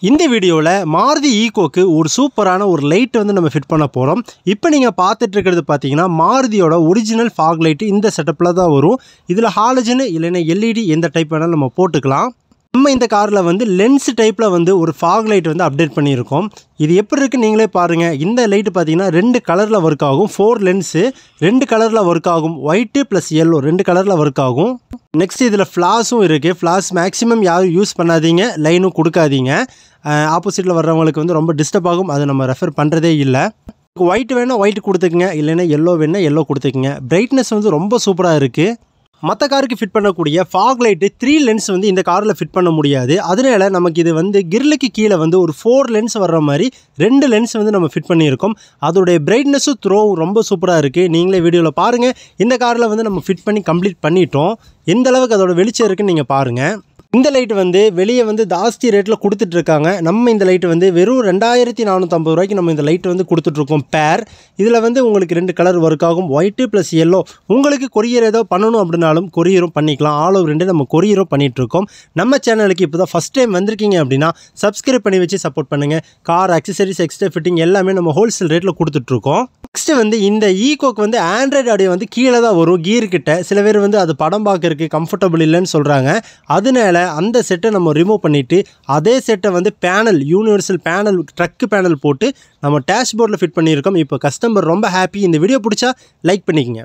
இந்த வீடியோவில் மாருதி ஈகோக்கு ஒரு சூப்பரான ஒரு லைட் வந்து நம்ம ஃபிட் பண்ண போகிறோம். இப்போ நீங்கள் பார்த்துட்டு இருக்கிறது பார்த்தீங்கன்னா மாருதியோட ஒரிஜினல் ஃபாக் லைட்டு இந்த செட்டப்பில் தான் வரும். இதில் ஹாலஜன் இல்லைன்னா எல்இடி எந்த டைப் வேணாலும் நம்ம போட்டுக்கலாம். நம்ம இந்த காரில் வந்து லென்ஸ் டைப்பில் வந்து ஒரு ஃபாக் லைட் வந்து அப்டேட் பண்ணியிருக்கோம். இது எப்படி இருக்குன்னு நீங்களே பாருங்கள். இந்த லைட்டு பார்த்தீங்கன்னா 2 கலரில் ஒர்க் ஆகும். 4 லென்ஸு 2 கலரில் ஒர்க் ஆகும். ஒயிட்டு ப்ளஸ் எல்லோ 2 கலரில் ஒர்க் ஆகும். நெக்ஸ்ட் இதில் ஃப்ளாஷும் இருக்குது. ஃப்ளாஷ் மேக்ஸிமம் யாரும் யூஸ் பண்ணாதீங்க, லைனும் கொடுக்காதீங்க. ஆப்போசிட்டில் வர்றவங்களுக்கு வந்து ரொம்ப டிஸ்டர்ப் ஆகும். அதை நம்ம ரெஃபர் பண்ணுறதே இல்லை. ஒயிட் வேணால் ஒயிட் கொடுத்துக்குங்க, இல்லைன்னா எல்லோ வேணால் எல்லோ கொடுத்துக்குங்க. பிரைட்னஸ் வந்து ரொம்ப சூப்பராக இருக்குது. மற்ற காருக்கு ஃபிட் பண்ணக்கூடிய ஃபாக் லைட்டு 3 லென்ஸ் வந்து இந்த காரில் ஃபிட் பண்ண முடியாது. அதனால நமக்கு இது வந்து கிரிலுக்கு கீழே வந்து ஒரு 4 லென்ஸ் வர்ற மாதிரி 2 லென்ஸ் வந்து நம்ம ஃபிட் பண்ணியிருக்கோம். அதோடைய பிரைட்னஸும் த்ரோவும் ரொம்ப சூப்பராக இருக்குது. நீங்களே வீடியோவில் பாருங்கள். இந்த காரில் வந்து நம்ம ஃபிட் பண்ணி கம்ப்ளீட் பண்ணிட்டோம். எந்த அளவுக்கு அதோட வெளிச்சம் இருக்குன்னு நீங்கள் பாருங்கள். இந்த லைட் வந்து வெளியே வந்து ஜாஸ்தி ரேட்டில் கொடுத்துட்ருக்காங்க. நம்ம இந்த லைட்டு வந்து வெறும் 2450 ரூபாய்க்கு நம்ம இந்த லைட்டு வந்து கொடுத்துட்ருக்கோம் பேர். இதில் வந்து உங்களுக்கு 2 கலர் ஒர்க் ஆகும், ஒயிட்டு ப்ளஸ் எல்லோ. உங்களுக்கு கொரியர் ஏதோ பண்ணணும் அப்படின்னாலும் கொரியரும் பண்ணிக்கலாம். ஆல் ஓவர் இந்தியா நம்ம கொரியரும் பண்ணிகிட்ருக்கோம். நம்ம சேனலுக்கு இப்போ தான் ஃபஸ்ட் டைம் வந்திருக்கீங்க அப்படின்னா சப்ஸ்கிரைப் பண்ணி வச்சு சப்போர்ட் பண்ணுங்கள். கார் அக்சசரிஸ் எக்ஸ்ட்ரா ஃபிட்டிங் எல்லாமே நம்ம ஹோல்சேல் ரேட்டில் கொடுத்துட்ருக்கோம். நெக்ஸ்ட்டு வந்து இந்த ஈகோக்கு வந்து ஆண்ட்ராய்டு ஆடியோ வந்து கீழே தான் வரும் கீர்கிட்ட. சில பேர் வந்து அது படம் பார்க்கறதுக்கு கம்ஃபர்டபுள் இல்லைன்னு சொல்கிறாங்க. அதனால அந்த செட்டை நம்ம ரிமூவ் பண்ணிவிட்டு அதே செட்டை வந்து panel universal panel truck panel போட்டு நம்ம டேஷ்போர்டில் ஃபிட் பண்ணியிருக்கோம். இப்போ கஸ்டமர் ரொம்ப ஹாப்பி. இந்த வீடியோ பிடிச்சா லைக் பண்ணிக்கங்க.